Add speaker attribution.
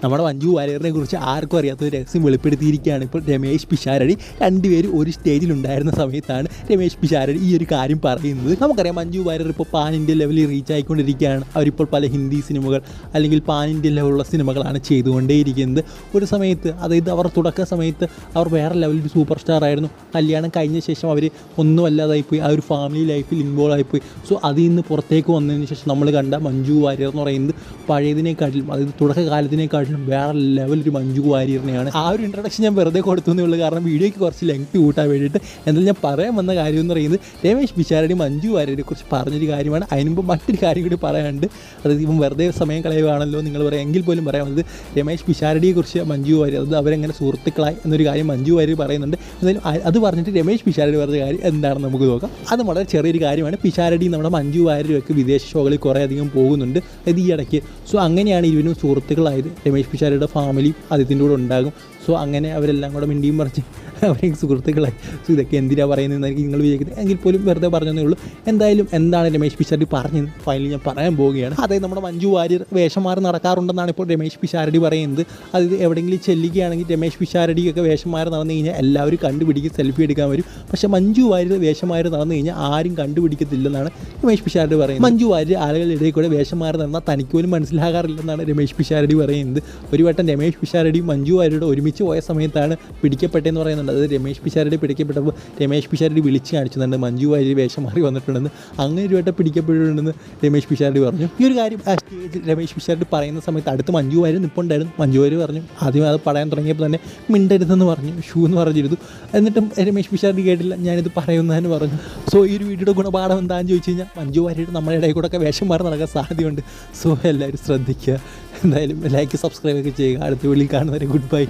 Speaker 1: നമ്മുടെ മഞ്ജു വാര്യറിനെ കുറിച്ച് ആർക്കും അറിയാത്തൊരു രഹസ്യം വെളിപ്പെടുത്തിയിരിക്കുകയാണ് ഇപ്പോൾ രമേശ് പിഷാരടി. രണ്ടുപേരും ഒരു സ്റ്റേജിലുണ്ടായിരുന്ന സമയത്താണ് രമേശ് പിഷാരടി ഈ ഒരു കാര്യം പറയുന്നത്. നമുക്കറിയാം മഞ്ജു വാര്യർ ഇപ്പോൾ പാൻ ഇന്ത്യ ലെവലിൽ റീച്ച് ആയിക്കൊണ്ടിരിക്കുകയാണ്. അവരിപ്പോൾ പല ഹിന്ദി സിനിമകൾ അല്ലെങ്കിൽ പാൻ ഇന്ത്യ ലെവലുള്ള സിനിമകളാണ് ചെയ്തുകൊണ്ടേയിരിക്കുന്നത്. ഒരു സമയത്ത്, അതായത് അവർ തുടക്ക സമയത്ത് അവർ വേറെ ലെവലിൽ സൂപ്പർ സ്റ്റാർ ആയിരുന്നു. കല്യാണം കഴിഞ്ഞ ശേഷം അവർ ഒന്നും അല്ലാതായിപ്പോയി, ആ ഒരു ഫാമിലി ലൈഫിൽ ഇൻവോൾവ് ആയിപ്പോയി. സോ അതിൽ നിന്ന് പുറത്തേക്ക് വന്നതിന് ശേഷം നമ്മൾ കണ്ട മഞ്ജു വാര്യർ എന്ന് പറയുന്നത് പഴയതിനെക്കാട്ടിലും, അതായത് തുടക്കകാലത്തിനെക്കാട്ടിലും വേറെ ലെവൽ ഒരു മഞ്ജു വാര്യറിനെയാണ്. ആ ഒരു ഇൻട്രഡക്ഷൻ ഞാൻ വെറുതെ കൊടുത്തു എന്നേ ഉള്ളൂ, കാരണം വീഡിയോയ്ക്ക് കുറച്ച് ലെങ്ത് കൂട്ടാൻ വേണ്ടിയിട്ട്. എന്നാലും ഞാൻ പറയാൻ വന്ന കാര്യം എന്ന് പറയുന്നത് രമേശ് പിഷാരടി മഞ്ജു വാര്യരെ കുറിച്ച് പറഞ്ഞൊരു കാര്യമാണ്. അതിനുമ്പോൾ മറ്റൊരു കാര്യം കൂടി പറയാനുണ്ട്. അതായത് ഇപ്പം വെറുതെ സമയം കളയുകയാണല്ലോ നിങ്ങൾ പറയാം, എങ്കിൽ പോലും പറയാം. അത് രമേശ് പിഷാരടിയെക്കുറിച്ച് മഞ്ജു വാര്യർ, അത് അവരെങ്ങനെ സുഹൃത്തുക്കളായി എന്നൊരു കാര്യം മഞ്ജു വാര്യർ പറയുന്നുണ്ട്. എന്തായാലും അത് പറഞ്ഞിട്ട് രമേശ് പിഷാരടി പറഞ്ഞ കാര്യം എന്താണെന്ന് നമുക്ക് നോക്കാം. അത് വളരെ ചെറിയൊരു കാര്യമാണ്. പിഷാരടി നമ്മുടെ മഞ്ജു വാര്യരൊക്കെ വിദേശ ഷോകളിൽ കുറേ അധികം പോകുന്നുണ്ട് ഇത് ഈ ഇടയ്ക്ക്. സോ അങ്ങനെയാണ് ഇരുവരും സുഹൃത്തുക്കളായത്. രമേശ് പിഷാരടിയുടെ ഫാമിലി അദ്ദേഹത്തിൻ്റെ കൂടെ ഉണ്ടാകും. സോ അങ്ങനെ അവരെല്ലാം കൂടെ മിണ്ടിയും പറിച്ച് അവരെ സുഹൃത്തുക്കളായി. സോ ഇതൊക്കെ എന്തിനാണ് പറയുന്നതെന്നായിരിക്കും നിങ്ങൾ വിചാരിക്കുന്നത്, എങ്കിൽ പോലും വെറുതെ പറഞ്ഞതേ ഉള്ളൂ. എന്തായാലും എന്താണ് രമേശ് പിഷാരടി പറഞ്ഞത് ഫൈനലി ഞാൻ പറയാൻ പോവുകയാണ്. അതായത് നമ്മുടെ മഞ്ജു വാര്യർ വേഷം മാറി നടക്കാറുണ്ടെന്നാണ് ഇപ്പോൾ രമേശ് പിഷാരടി പറയുന്നത്. അതായത് എവിടെയെങ്കിലും ചെല്ലുകയാണെങ്കിൽ രമേശ് പിഷാരടിയൊക്കെ വേഷം മാറി നടന്നു കഴിഞ്ഞാൽ എല്ലാവരും കണ്ടുപിടിക്കും, സെൽഫി എടുക്കാൻ വരും. പക്ഷേ മഞ്ജു വാര്യർ വേഷം മാറി നടന്നു കഴിഞ്ഞാൽ ആരും കണ്ടുപിടിക്കത്തില്ലെന്നാണ് രമേശ് പിഷാരടി പറയുന്നത്. മഞ്ജു വാര്യർ ആളുകളുടെ ഇടയിൽ കൂടെ വേഷം മാറി നടന്നാൽ തനിക്ക് പോലും മനസ്സിലാകാറില്ലെന്നാണ് രമേശ് പിഷാരടി പറയുന്നത്. ഒരു വട്ടം രമേശ് പിഷാരടി മഞ്ജു വാര്യരുടെ ഒരുമിച്ച് പോയ സമയത്താണ് പിടിക്കപ്പെട്ടതെന്ന് പറയുന്നുണ്ട്. അതായത് രമേശ് പിഷാരടി പിടിക്കപ്പെട്ടപ്പോൾ രമേശ് പിഷാരടി വിളിച്ച് കാണിച്ചിട്ടുണ്ട് മഞ്ജു വാര്യർ വേഷം മാറി വന്നിട്ടുണ്ടെന്ന്. അങ്ങനെ ഒരു വട്ടം പിടിക്കപ്പെട്ടിട്ടുണ്ടെന്ന് രമേശ് പിഷാരടി പറഞ്ഞു. ഈ ഒരു കാര്യം ആ സ്റ്റേജിൽ രമേശ് പിഷാരടി പറയുന്ന സമയത്ത് അടുത്ത് മഞ്ജു വാര്യർ നിൽപ്പുണ്ടായിരുന്നു. മഞ്ജു വാര്യർ പറഞ്ഞു, ആദ്യം അത് പറയാൻ തുടങ്ങിയപ്പോൾ തന്നെ മിണ്ടരുതെന്ന് പറഞ്ഞു, ഷൂ എന്ന് പറഞ്ഞിരുന്നു. എന്നിട്ടും രമേശ് പിഷാരടി കേട്ടില്ല, ഞാനിത് പറയുന്നതെന്ന് പറഞ്ഞു. സോ ഈ ഒരു വീഡിയോയുടെ ഗുണപാഠം എന്താണെന്ന് ചോദിച്ചു കഴിഞ്ഞാൽ മഞ്ജു വാര്യർ നമ്മുടെ ഇടയിൽ കൂടെ ഒക്കെ വേഷം മാറി നടക്കാൻ സാധ്യതയുണ്ട്. സോ എല്ലാവരും ശ്രദ്ധിക്കുക. എന്തായാലും ലൈക്ക്, സബ്സ്ക്രൈബ് ഒക്കെ ചെയ്യുക. അടുത്ത വീഡിയോയിൽ കാണുന്നവരെ ഗുഡ് ബൈ.